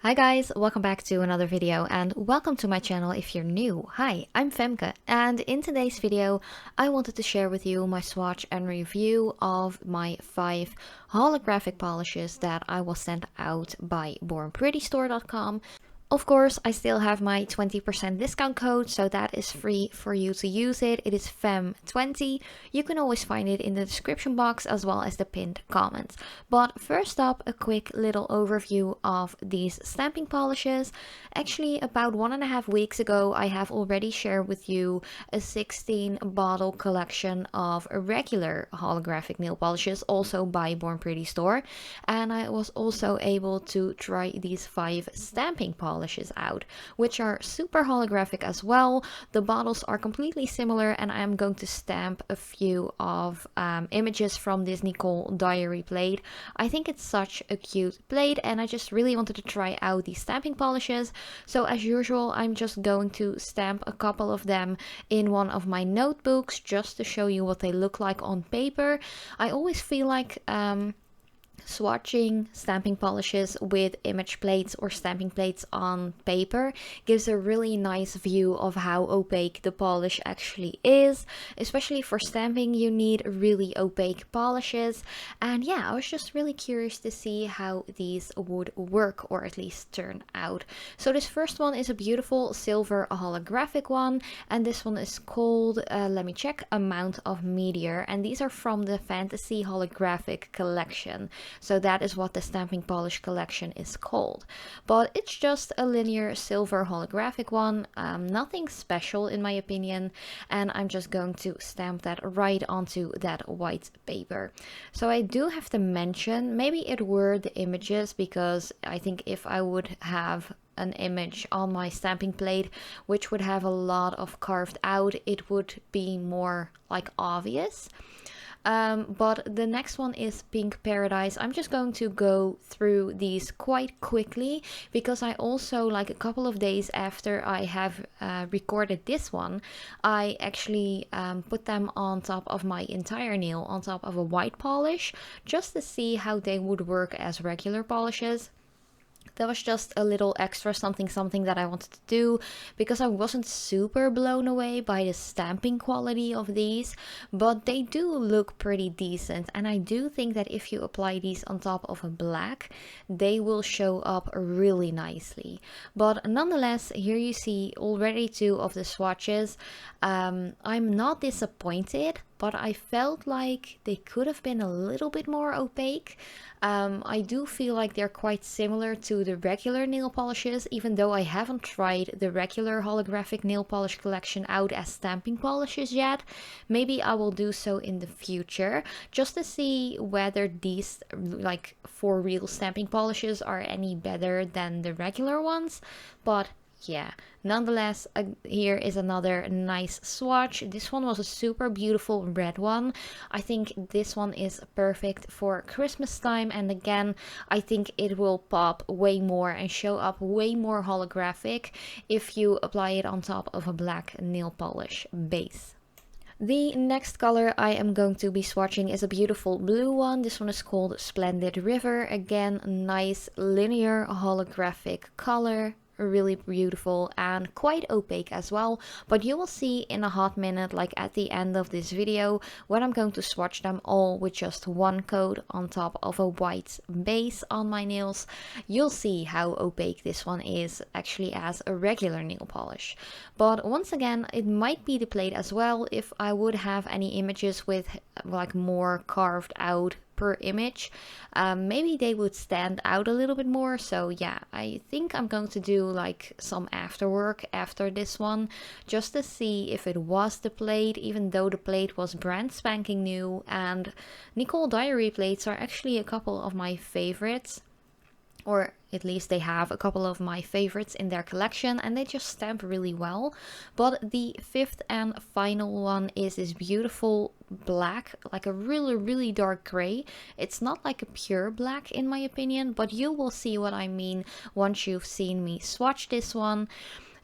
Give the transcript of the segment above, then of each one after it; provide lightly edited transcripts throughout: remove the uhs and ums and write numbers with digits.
Hi guys, welcome back to another video and welcome to my channel if you're new. Hi, I'm Femke, and in today's video I wanted to share with you my swatch and review of my 5 holographic polishes that I was sent out by bornprettystore.com. Of course, I still have my 20% discount code, so that is free for you to use it. It is FEM20. You can always find it in the description box as well as the pinned comments. But first up, a quick little overview of these stamping polishes. Actually, about 1.5 weeks ago, I have already shared with you a 16 bottle collection of regular holographic nail polishes, also by Born Pretty Store. And I was also able to try these 5 stamping polishes out, which are super holographic as well. The bottles are completely similar, and I am going to stamp a few of images from this Nicole diary plate. I think it's such a cute plate, and I just really wanted to try out these stamping polishes. So as usual, I'm just going to stamp a couple of them in one of my notebooks just to show you what they look like on paper. I always feel like swatching stamping polishes with image plates or stamping plates on paper gives a really nice view of how opaque the polish actually is. Especially for stamping, you need really opaque polishes, and yeah, I was just really curious to see how these would work, or at least turn out. So this first one is a beautiful silver holographic one, and this one is called let me check, Amount of Meteor, and these are from the Fantasy Holographic collection. So that is what the stamping polish collection is called. But it's just a linear silver holographic one, nothing special in my opinion, and I'm just going to stamp that right onto that white paper. So I do have to mention, maybe it were the images, because I think if I would have an image on my stamping plate which would have a lot of carved out, it would be more like obvious. But the next one is Pink Paradise. I'm just going to go through these quite quickly, because I also, like a couple of days after I have recorded this one, I actually put them on top of my entire nail, on top of a white polish, just to see how they would work as regular polishes. That was just a little extra something that I wanted to do, because I wasn't super blown away by the stamping quality of these, but they do look pretty decent, and I do think that if you apply these on top of a black, they will show up really nicely. But nonetheless, here you see already 2 of the swatches. I'm not disappointed, but I felt like they could have been a little bit more opaque. I do feel like they're quite similar to the regular nail polishes, even though I haven't tried the regular holographic nail polish collection out as stamping polishes yet. Maybe I will do so in the future, just to see whether these, like, for real stamping polishes are any better than the regular ones. But yeah, nonetheless, here is another nice swatch. This one was a super beautiful red one. I think this one is perfect for Christmas time, and again, I think it will pop way more and show up way more holographic if you apply it on top of a black nail polish base. The next color I am going to be swatching is a beautiful blue one. This one is called Splendid River. Again, nice linear holographic color. Really beautiful and quite opaque as well, but you will see in a hot minute, like at the end of this video, when I'm going to swatch them all with just one coat on top of a white base on my nails, you'll see how opaque this one is actually as a regular nail polish. But once again, it might be the plate as well. If I would have any images with like more carved out per image, maybe they would stand out a little bit more. So yeah, I think I'm going to do like some after work after this one, just to see if it was the plate, even though the plate was brand spanking new, and Nicole diary plates are actually a couple of my favorites, or at least they have a couple of my favorites in their collection, and they just stamp really well. But the 5th and final one is this beautiful black, like a really dark gray. It's not like a pure black in my opinion, but you will see what I mean once you've seen me swatch this one.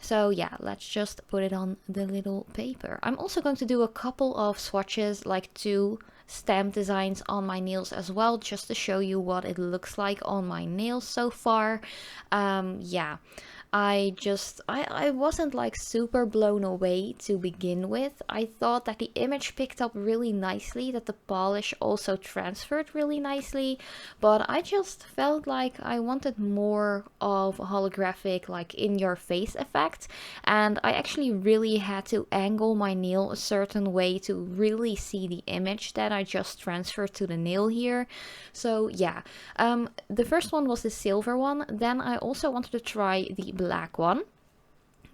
So yeah, let's just put it on the little paper. I'm also going to do a couple of swatches, like 2 stamp designs on my nails as well, just to show you what it looks like on my nails so far. Yeah, I wasn't like super blown away to begin with. I thought that the image picked up really nicely, that the polish also transferred really nicely, but I just felt like I wanted more of a holographic, like in your face effect, and I actually really had to angle my nail a certain way to really see the image that I just transferred to the nail here. So yeah, the first one was the silver one, then I also wanted to try the black one,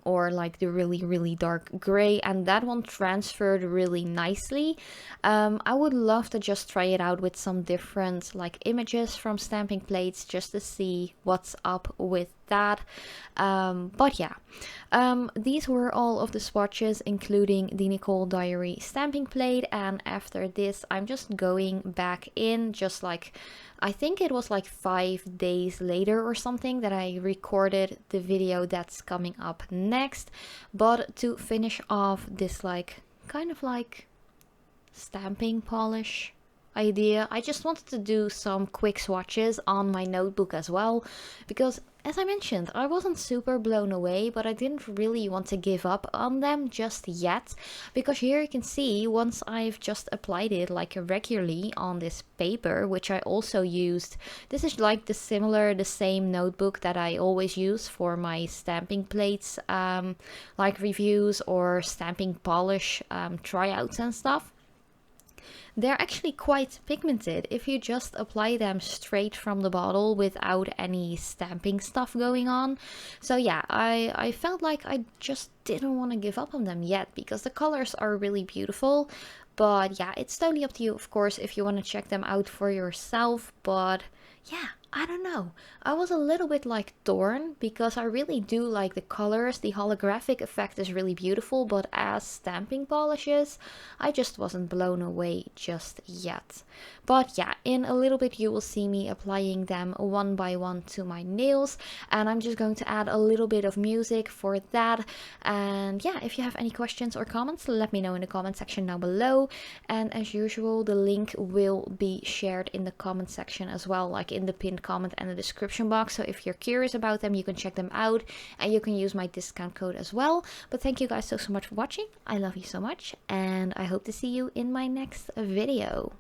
or like the really dark gray, and that one transferred really nicely. I would love to just try it out with some different like images from stamping plates just to see what's up with that. But yeah, these were all of the swatches, including the Nicole Diary stamping plate, and after this I'm just going back in, just like I think it was like 5 days later or something that I recorded the video that's coming up next. But to finish off this like kind of like stamping polish idea, I just wanted to do some quick swatches on my notebook as well, because as I mentioned, I wasn't super blown away, but I didn't really want to give up on them just yet, because here you can see once I've just applied it like regularly on this paper, which I also used. This is like the same notebook that I always use for my stamping plates like reviews or stamping polish tryouts and stuff. They're actually quite pigmented if you just apply them straight from the bottle without any stamping stuff going on. So yeah, I felt like I just didn't want to give up on them yet, because the colors are really beautiful. But yeah, it's totally up to you, of course, if you want to check them out for yourself. But yeah, I don't know. I was a little bit like torn, because I really do like the colors. The holographic effect is really beautiful, but as stamping polishes, I just wasn't blown away just yet. But yeah, in a little bit you will see me applying them one by one to my nails, and I'm just going to add a little bit of music for that. And yeah, if you have any questions or comments, let me know in the comment section down below. And as usual, the link will be shared in the comment section as well, like in the pinned comment and the description box. So if you're curious about them, you can check them out, and you can use my discount code as well. But thank you guys so much for watching. I love you so much, and I hope to see you in my next video.